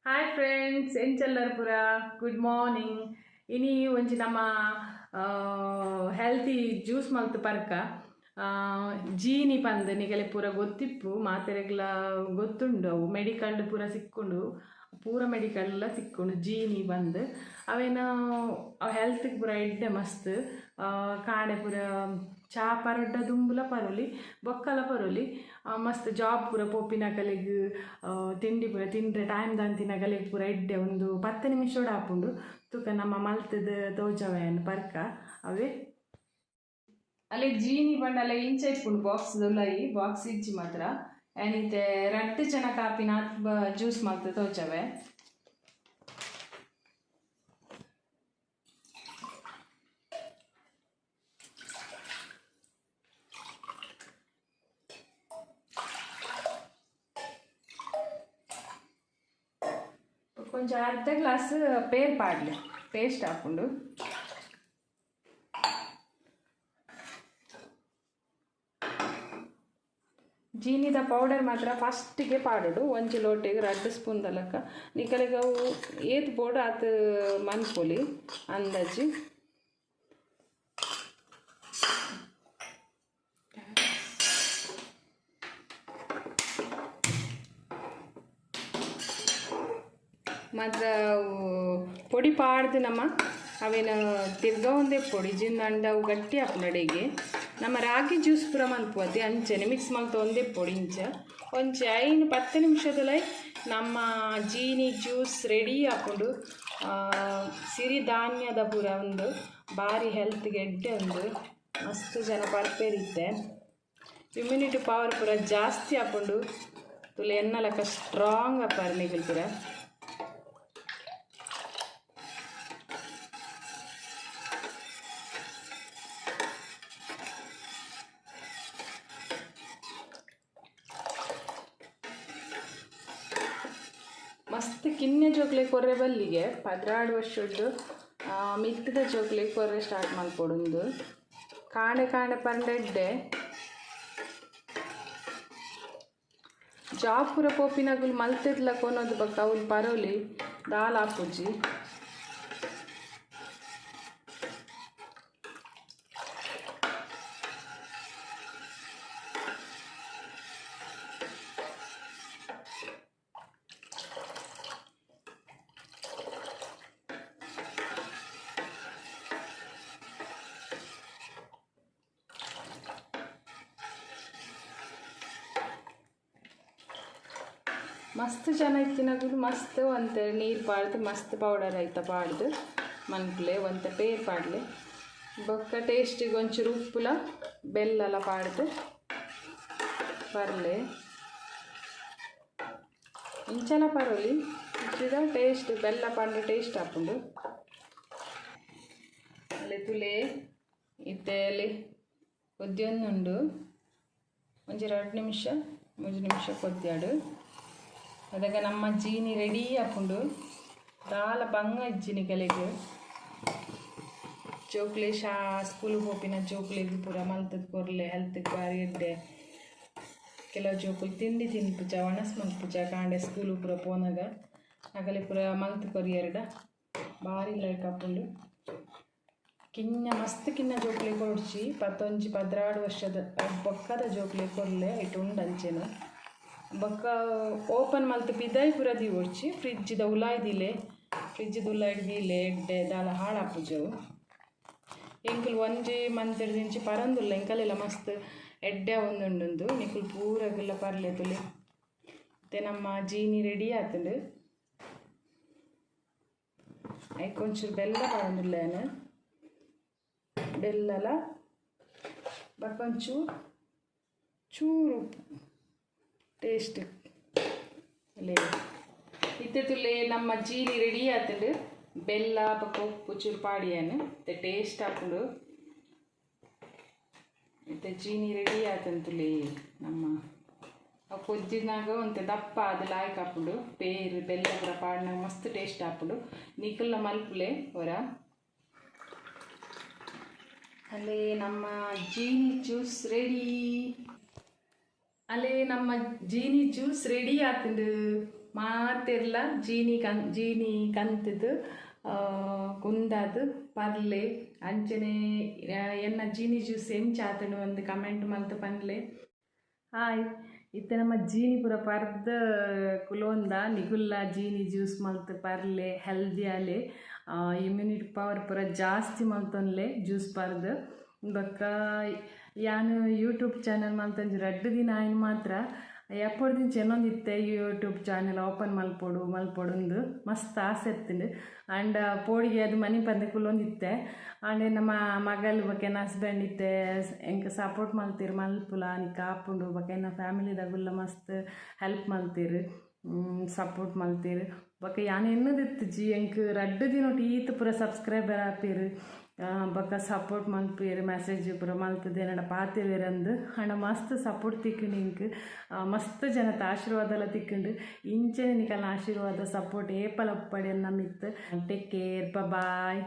Hi friends ಎಂಚೆಲ್ಲರ ಪುರ good morning. ಇನಿ ಒಂಜಿ ನಮ್ಮ ಹೆಲ್ತಿ ಜ್ಯೂಸ್ ಮಲ್ತು ಪರ್ಕ ಜೀನಿ ಪಂದ್ ನಿಗಲೆ ಪೂರ ಗೊತ್ತಿಪ್ಪು ಮಾತೆರೆಗ್ಲ ಗೊತ್ತುಂಡು ಅವು ಮೆಡಿಕಲ್ ಪೂರ ಸಿಕ್ಕೊಂಡು ಪೂರ ಮೆಡಿಕಲ್ ಸಿಕ್ಕೊಂಡು ಜೀನಿ ಬಂದು ಅವೇನು ಹೆಲ್ತ್ಗೆ ಪೂರ ಎಡ್ಡೆ ಮಸ್ತ್ ಕಾಣೆ ಪೂರ ಚಾ ಪರಡ್ಡ ದುಂಬುಲ ಪರೋಲಿ ಬೊಕ್ಕಲ ಪರೋಲಿ ಮಸ್ತ್ ಜಾಬ್ ಪೂರ ಪೋಪಿನ ಕಲೆಗ್ ತಿಂಡಿ ಪೂರ ತಿಂದ್ರೆ ಟೈಮ್ ದಂತಿನ ಕಲೆಗ್ ಪೂರ ಎಡ್ಡೆ ಒಂದು 10 ನಿಮಿಷ ಹಾಪುಂಡು ತೂಕ ನಮ್ಮ ಮಲ್ತದ ತೋಜವೇನು ಪರ್ಕ ಅವೇ ಅಲ್ಲೇ ಜೀನಿ ಬಂಡಲ್ಲ ಇಂಚ ಇಪ್ಪುಂಡು ಬಾಕ್ಸ್ ದೊಲ್ಲೈ ಬಾಕ್ಸ್ ಇಜ್ಜಿ ಮಾತ್ರ ಏನಿತ್ತೆ ರಟ್ಟು ಜನ ಕಾಪಿನ ಜ್ಯೂಸ್ ಮಲ್ತು ತೋಜವೆ కొంచెం అర్ధ గ్లాసు పేరు పాడలే పేస్ట్ ಹಾಕೊಂಡು ಜೀನಿದ ಪೌಡರ್ ಮಾತ್ರ ಫಸ್ಟಿಗೆ ಪಾಡೋಡು ಒಂಜಿ ಲೋಟೆಗೆ 2 ಸ್ಪೂನ್ ದಲಕ ನಿಕಲೆಗೆ ಅವು ಏತ್ ಬೋರ್ಡ್ ಆತ ಮನ್ಪೊಲಿ ಅಂದಾಜಿ ಮಾತ್ರ ಪೊಡಿ ಪಾಡ್ದು ನಮ್ಮ ಅವೇನು ತಿರ್ಗ ಒಂದೇ ಪೊಡಿ ಜಿಂದಂಡ ಅವು ಗಟ್ಟಿ ಹಾಕೊಂಡಡೆಗೆ ನಮ್ಮ ರಾಗಿ ಜ್ಯೂಸ್ ಪೂರ ಮಲ್ಪುವತ್ತೆ ಅಂಚನೆ ಮಿಕ್ಸ್ ಮಲ್ತು ಒಂದೇ ಪೊಡಿ ಇಂಚ ಒಂಚ 5-10 ನಿಮಿಷದಲ್ಲೇ ನಮ್ಮ ಜೀನಿ ಜ್ಯೂಸ್ ರೆಡಿ ಹಾಕೊಂಡು ಸಿರಿಧಾನ್ಯದ ಪೂರ ಒಂದು ಭಾರಿ ಹೆಲ್ತ್ಗೆ ಎಡ್ಡೆ ಒಂದು ಮಸ್ತ್ ಜನ ಪರ್ಪೇರಿದ್ದೆ ಇಮ್ಯುನಿಟಿ ಪವರ್ ಪೂರ ಜಾಸ್ತಿ ಹಾಕೊಂಡು ತುಲೆ ಎನ್ನಲಕ್ಕ ಸ್ಟ್ರಾಂಗ್ ಅಪ್ಪಾರ ನಿಗಲ್ ಪೂರ ಮಸ್ತ್ ಕಿನ್ನೆ ಜೋಕ್ಲೆ ಕೊರ್ರೆ ಬಲ್ಲಿಗೆ 16 ವರ್ಷದ್ದು ಮಿತ್ತದ ಜೋಕ್ಲೆ ಕೊರ್ರೆ ಸ್ಟಾರ್ಟ್ ಮಾಡ್ಕೊಡೊಂದು ಕಾಣೆ ಪಂಡೆಡ್ಡೆ ಜಾಬ್ ಪೂರ ಪೋಪಿನಾಗುಲು ಮಲ್ತೆದ್ಲ ಕೊನೋದು ಬಕ್ಕ ಅವ್ಲು ಪರೋಲಿ ದಾಲ್ ಹಾಪುಜಿ ಮಸ್ತ್ ಜನ ಇತ್ತಿನಾಗಲು ಮಸ್ತ್ ಒಂತೆ ನೀರು ಪಾಡ್ದು ಮಸ್ತ್ ಪೌಡರ್ ಆಯ್ತಾ ಪಾಡ್ದು ಮನ್ಕ್ಲೆ ಒಂತೆ ಪೇರ್ ಪಾಡ್ಲೆ ಬೊಕ್ಕ ಟೇಸ್ಟಿಗೆ ಒಂಚೂರು ಉಪ್ಪುಲ ಬೆಲ್ಲ ಪಾಡ್ದು ಬರಲೆ ಇಂಚಲ ಪರೋಲಿ ಇಚ್ಚಿದ ಟೇಸ್ಟ್ ಬೆಲ್ಲ ಪಾಡ್ರೆ ಟೇಸ್ಟ್ ಹಾಕೊಂಡು ಅಲ್ಲೇ ತುಲೆ ಇತ್ತೇಲಿ ಕೊದ್ದಿಯೊಂದುಂಡು ಒಂಜಿ 2 ನಿಮಿಷ 3 ನಿಮಿಷ ಕೊದ್ಯಾಡು ಅದಾಗ ನಮ್ಮ ಜೀನಿ ರೆಡಿ ಹಾಕೊಂಡು ದಾಲ ಬಂಗ ಇಜ್ಜಿನಿ ಕೆಲೆಗೆ ಜೋಕ್ಲೆ ಸ್ಕೂಲ್ ಹೋಪಿನ ಜೋಕ್ಲೆಗೆ ಪೂರ ಮಲ್ತದ ಕೊರ್ಲೆ ಹೆಲ್ತ್ಗೆ ಬಾರಿ ಇಡ್ಡೆ ಕೆಲವು ಜೋಕುಲು ತಿಂಡಿ ತಿನ್ಪುಜ ಒಣಸ್ ಮಲ್ಪುಜ ಕಾಂಡೆ ಸ್ಕೂಲು ಪೂರ ಪೋನಾಗ ಆಗಲೇ ಪೂರ ಮಲ್ತು ಕೊರಿಯರ್ಡ ಭಾರಿ ಲೈಕ್ ಹಾಕೊಂಡು ಕಿನ್ನ ಮಸ್ತ್ ಕಿನ್ನ ಜೋಕ್ಲೆ ಕೊಡ್ಚಿ 16 ವರ್ಷದ ಬೊಕ್ಕದ ಜೋಕ್ಲೆ ಕೊರ್ಲೆ ಇಟ್ಟು ಉಂಡು ಅಂಚೆನು ಬೊಕ್ಕ ಓಪನ್ ಮಲ್ತು ಪಿದಾಯಿ ಪೂರ ದಿವೊಡ್ಚಿ ಫ್ರಿಜ್ದ ಉಲಾಯ್ದಿಲೆ ಫ್ರಿಜ್ದ ಉಲಾಯ್ದಿಲೆ ಎಡ್ಡೆ ದಾಲ ಹಾಳಾಪುಜವು ಎಂಕುಲು ಒಂಜಿ ಮಂತಡ್ದಿಂಚಿ ಪರಂದುಲ್ಲ ಎಂಕಲೆಲ್ಲ ಮಸ್ತ್ ಎಡ್ಡೆ ಒಂದುಂಡು ನಿಕುಲು ಪೂರಗೆಲ್ಲ ಪರ್ಲೆ ತುಲೆ ಮತ್ತೆ ನಮ್ಮ ಜೀನಿ ರೆಡಿ ಆತಂಡು ಐಕೊಂಚೂರು ಬೆಲ್ಲ ಪರಂದುಲ್ಲೇನು ಬೆಲ್ಲಲ ಬಕ್ಕೊಂಚೂರು ಚೂರು ಟೇಸ್ಟ್ ಅಲ್ಲೇ ಇತ್ತೆ ತುಲೆ ನಮ್ಮ ಜೀನಿ ರೆಡಿ ಆತಂಡು ಬೆಲ್ಲ ಬಕ್ಕ ಉಪ್ಪು ಚೂರು ಪಾಡಿಯನು ಮತ್ತೆ ಟೇಸ್ಟ್ ಹಾಕೊಂಡು ಮತ್ತೆ ಜೀನಿ ರೆಡಿ ಆತಂತುಲೆ ನಮ್ಮ ಕೊಜ್ಜಿನಾಗ ಒಂತೆ ದಪ್ಪ ಅದು ಲಾಯ್ಕ್ ಹಾಕೊಂಡು ಪೇರು ಬೆಲ್ಲ ಪೂರ ಪಾಡಿನಾಗ ಮಸ್ತ್ ಟೇಸ್ಟ್ ಹಾಕೊಂಡು ನಿಕಲ್ನ ಮಲ್ಪುಲೆ ಹೊರ ಅಲ್ಲೇ ನಮ್ಮ ಜೀನಿ ಜ್ಯೂಸ್ ರೆಡಿ ಅಲ್ಲೇ ನಮ್ಮ ಜೀನಿ ಜ್ಯೂಸ್ ರೆಡಿ ಆತಂಡು ಮಾತಿರ್ಲ ಜೀನಿ ಕಂತದು ಕುಂದಾದು ಪರ್ಲೆ ಅಂಚನೆ ಎನ್ನ ಜೀನಿ ಜ್ಯೂಸ್ ಎಂಚಾತನು ಒಂದು ಕಮೆಂಟ್ ಮಲ್ತು ಪನ್ಲೆ. ಹಾಯ್ ಇತ್ತೆ ನಮ್ಮ ಜೀನಿ ಪೂರ ಪರ್ದ ಕುಲೋಂದ ನಿಗುಲ್ಲ ಜೀನಿ ಜ್ಯೂಸ್ ಮಲ್ತು ಪರ್ಲೆ ಹೆಲ್ದಿ ಆಲೆ ಇಮ್ಯುನಿಟಿ ಪವರ್ ಪೂರ ಜಾಸ್ತಿ ಮಲ್ತೊನ್ಲೆ ಜ್ಯೂಸ್ ಪರ್ದು. ಬೊಕ್ಕ ಯಾನು ಯೂಟ್ಯೂಬ್ ಚಾನಲ್ ಮಲ್ತಂಜಿ 2 ದಿನ ಆಯ್ನು ಮಾತ್ರ ಎಪ್ಪೊಡ್ದಿಂಚ ಇನ್ನೊಂದಿತ್ತೆ ಯೂಟ್ಯೂಬ್ ಚಾನಲ್ ಓಪನ್ ಮಲ್ಪೊಡುಂದು ಮಸ್ತ್ ಆಸೆ ಇತ್ತುಂಡು. ಆಂಡ್ ಪೋಡಿಗೆ ಅದು ಮನೆ ಪಂದೆ ಕುಲ್ಲೊಂದಿತ್ತೆ. ಆಂಡ್ ನಮ್ಮ ಮಗಲ್ ಬೊಕೆನ ಹಸ್ಬೆಂಡ್ ಇತ್ತೆ ಎಂಕ್ ಸಪೋರ್ಟ್ ಮಲ್ತೀರು ಮಲ್ಪುಲ ನಿಕ್ಕ ಆಪುಂಡು ಬೊಕೆನ ಫ್ಯಾಮಿಲಿದಾಗುಲ್ಲ ಮಸ್ತ್ ಹೆಲ್ಪ್ ಮಲ್ತೀರು ಸಪೋರ್ಟ್ ಮಲ್ತೀರು. ಬೊಕ ಯಾನು ಎನ್ನದಿತ್ತು ಜಿ ಎಂಕ್ 2 ದಿನ ಈತ್ ಪೂರ ಸಬ್ಸ್ಕ್ರೈಬರ್ ಆಪೀರು ಬೊಕ ಸಪೋರ್ಟ್ ಮಲ್ಪೇರು ಮೆಸೇಜ್ ಪೂರ ಮಲ್ತದೆ ನಡ ಪಾತಿರೇರಂದು ಹಣ ಮಸ್ತ್ ಸಪೋರ್ಟ್ ತಿಕ್ಕುಂಡು ಇಂಕ್ ಮಸ್ತ್ ಜನತ ಆಶೀರ್ವಾದ ತಿಕ್ಕುಂಡು. ಇಂಚನೆ ನಿಕಲ್ನ ಆಶೀರ್ವಾದ ಸಪೋರ್ಟ್ ಏಪಲ ಪಡೆ ನಮ್ಮಿತ್ತು. Take care bye.